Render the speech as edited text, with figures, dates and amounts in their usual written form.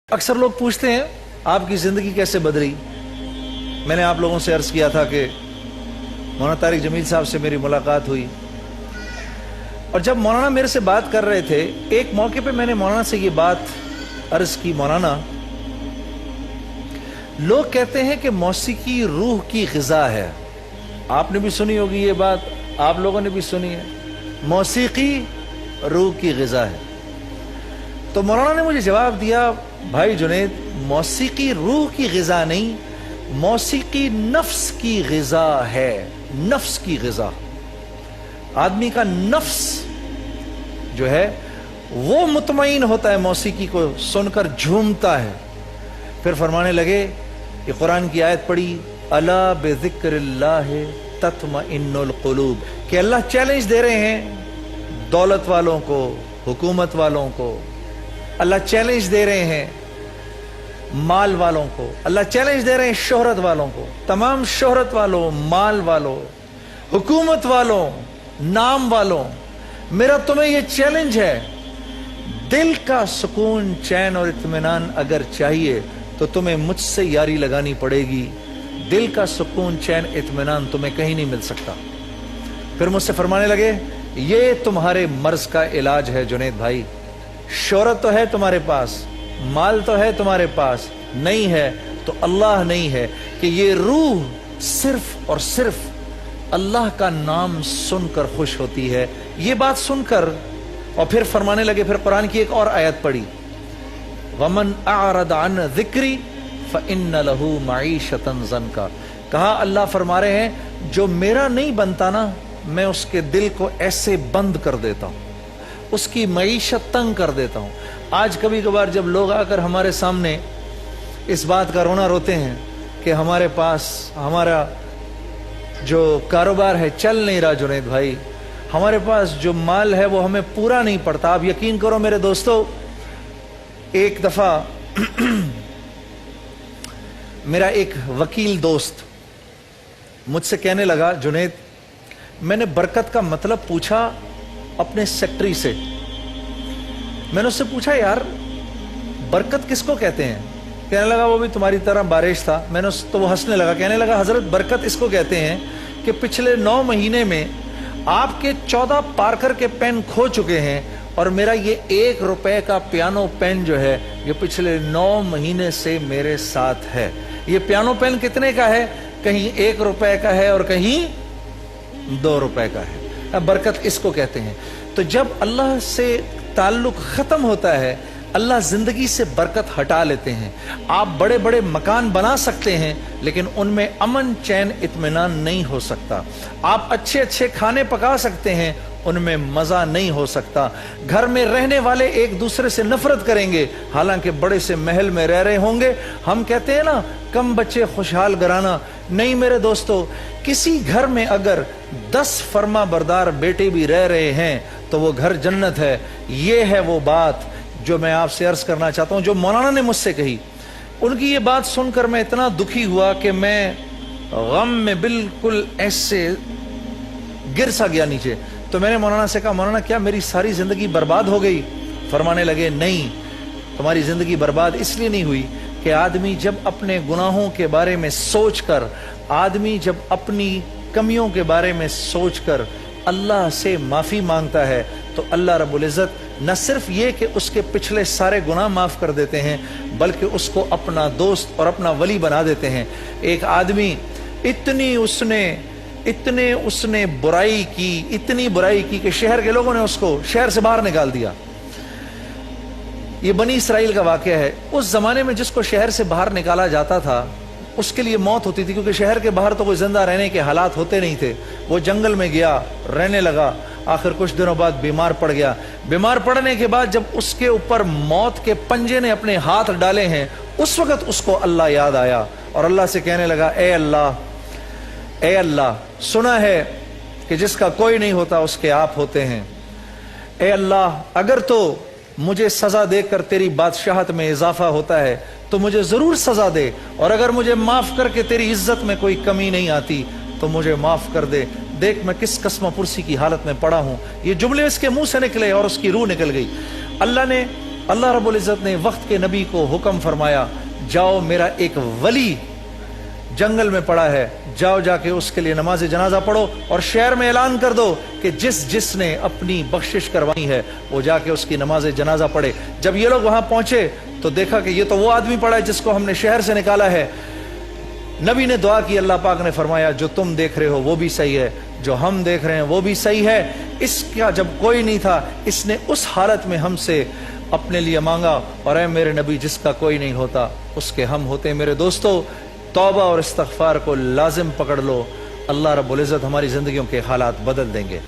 अक्सर लोग पूछते हैं आपकी ज़िंदगी कैसे बदली। मैंने आप लोगों से अर्ज़ किया था कि मौलाना तारिक जमील साहब से मेरी मुलाकात हुई और जब मौलाना मेरे से बात कर रहे थे, एक मौके पे मैंने मौलाना से ये बात अर्ज़ की, मौलाना लोग कहते हैं कि मौसीकी रूह की ग़िज़ा है। आपने भी सुनी होगी ये बात, आप लोगों ने भी सुनी है, मौसीकी रूह की ग़िज़ा है। तो मौलाना ने मुझे जवाब दिया, भाई जुनैद, मौसीकी रूह की ग़िज़ा नहीं, मौसीकी नफ्स की ग़िज़ा है। नफ्स की ग़िज़ा, आदमी का नफ्स जो है वो मुतमईन होता है, मौसीकी को सुनकर झूमता है। फिर फरमाने लगे, ये कुरान की आयत पढ़ी, अला बिज़िक्रिल्लाह तत्मइन्नुल क़ुलूब, कि अल्लाह चैलेंज दे रहे हैं दौलत वालों को, हुकूमत वालों को, अल्लाह चैलेंज दे रहे हैं माल वालों को, अल्लाह चैलेंज दे रहे हैं शोहरत वालों को, तमाम शोहरत वालों, माल वालों, हुकूमत वालों, नाम वालों, मेरा तुम्हें यह चैलेंज है, दिल का सुकून, चैन और इत्मीनान अगर चाहिए तो तुम्हें मुझसे यारी लगानी पड़ेगी। दिल का सुकून, चैन, इत्मीनान तुम्हें कहीं नहीं मिल सकता। फिर मुझसे फरमाने लगे, ये तुम्हारे मर्ज का इलाज है जुनैद भाई। शोहरत तो है तुम्हारे पास, माल तो है तुम्हारे पास, नहीं है तो अल्लाह नहीं है, कि ये रूह सिर्फ और सिर्फ अल्लाह का नाम सुनकर खुश होती है। ये बात सुनकर और फिर फरमाने लगे, फिर कुरान की एक और आयत पढ़ी, वमन अअरद अन ज़िक्री फ़इन्न लहू मईशतन ज़न्का। कहा, अल्लाह फरमा रहे हैं, जो मेरा नहीं बनता ना, मैं उसके दिल को ऐसे बंद कर देता हूं, उसकी मईशत तंग कर देता हूं। आज कभी कभार जब लोग आकर हमारे सामने इस बात का रोना रोते हैं कि हमारे पास हमारा जो कारोबार है चल नहीं रहा जुनैद भाई, हमारे पास जो माल है वो हमें पूरा नहीं पड़ता। आप यकीन करो मेरे दोस्तों, एक दफा मेरा एक वकील दोस्त मुझसे कहने लगा, जुनैद, मैंने बरकत का मतलब पूछा अपने सेक्रेटरी से। मैंने उससे पूछा, यार बरकत किसको कहते हैं? कहने लगा, वो भी तुम्हारी तरह बारिश था। मैंने तो वो हंसने लगा, कहने लगा, हजरत बरकत इसको कहते हैं कि पिछले 9 महीने में आपके 14 पार्कर के पेन खो चुके हैं और मेरा ये 1 रुपए का पियानो पेन जो है ये पिछले 9 महीने से मेरे साथ है। ये पियानो पेन कितने का है? कहीं 1 रुपए का है और कहीं 2 रुपए का है। अब बरकत इसको कहते हैं। तो जब अल्लाह से ताल्लुक खत्म होता है, अल्लाह जिंदगी से बरकत हटा लेते हैं। आप बड़े बड़े मकान बना सकते हैं लेकिन उनमें अमन, चैन, इत्मीनान नहीं हो सकता। आप अच्छे अच्छे खाने पका सकते हैं, उनमें मजा नहीं हो सकता। घर में रहने वाले एक दूसरे से नफरत करेंगे, हालांकि बड़े से महल में रह रहे होंगे। हम कहते हैं ना, कम बच्चे खुशहाल घराना। नहीं मेरे दोस्तों, किसी घर में अगर 10 फर्मा बरदार बेटे भी रह रहे हैं तो वो घर जन्नत है। ये है वो बात जो मैं आपसे अर्ज करना चाहता हूं, जो मौलाना ने मुझसे कही। उनकी ये बात सुनकर मैं इतना दुखी हुआ कि मैं गम में बिल्कुल ऐसे गिर सा गया नीचे। तो मैंने मौलाना से कहा, मौलाना क्या मेरी सारी जिंदगी बर्बाद हो गई? फरमाने लगे, नहीं, तुम्हारी जिंदगी बर्बाद इसलिए नहीं हुई कि आदमी जब अपने गुनाहों के बारे में सोचकर, आदमी जब अपनी कमियों के बारे में सोचकर अल्लाह से माफी मांगता है तो अल्लाह रब्बुल इज़्ज़त न सिर्फ ये कि उसके पिछले सारे गुनाह माफ कर देते हैं, बल्कि उसको अपना दोस्त और अपना वली बना देते हैं। एक आदमी इतनी उसने बुराई की, इतनी बुराई की कि शहर के लोगों ने उसको शहर से बाहर निकाल दिया। ये बनी इसराइल का वाकया है। उस जमाने में जिसको शहर से बाहर निकाला जाता था उसके लिए मौत होती थी, क्योंकि शहर के बाहर तो कोई जिंदा रहने के हालात होते नहीं थे। वो जंगल में गया, रहने लगा, आखिर कुछ दिनों बाद बीमार पड़ गया। बीमार पड़ने के बाद जब उसके ऊपर मौत के पंजे ने अपने हाथ डाले हैं, उस वक्त उसको अल्लाह याद आया और अल्लाह से कहने लगा, ए अल्लाह, सुना है कि जिसका कोई नहीं होता उसके आप होते हैं। ए अल्लाह, अगर तो मुझे सजा देकर तेरी बादशाहत में इजाफा होता है तो मुझे जरूर सजा दे, और अगर मुझे माफ करके तेरी इज्जत में कोई कमी नहीं आती तो मुझे माफ कर दे। देख मैं किस कसम पुरसी की हालत में पड़ा हूं। ये जुमले इसके मुंह से निकले और उसकी रूह निकल गई। अल्लाह ने اللہ رب العزت نے وقت کے نبی کو حکم فرمایا جاؤ میرا ایک ولی جنگل میں پڑا ہے، جاؤ جا کے اس کے لیے نماز جنازہ پڑھو اور شہر میں اعلان کر دو کہ جس نے اپنی بخشش کروانی ہے وہ جا کے اس کی نماز جنازہ پڑھے۔ جب یہ لوگ وہاں پہنچے تو دیکھا کہ یہ تو وہ آدمی پڑا ہے جس کو ہم نے شہر سے نکالا ہے۔ نبی نے دعا کی، اللہ پاک نے فرمایا جو تم دیکھ رہے ہو وہ بھی صحیح ہے، جو ہم دیکھ رہے ہیں وہ بھی صحیح ہے۔ اس کا جب کوئی نہیں تھا، اس نے اس حالت میں ہم سے اپنے لیے مانگا، اور اے میرے نبی جس کا کوئی نہیں ہوتا اس کے ہم ہوتے۔ میرے دوستو، توبہ اور استغفار کو لازم پکڑ لو، اللہ رب العزت ہماری زندگیوں کے حالات بدل دیں گے۔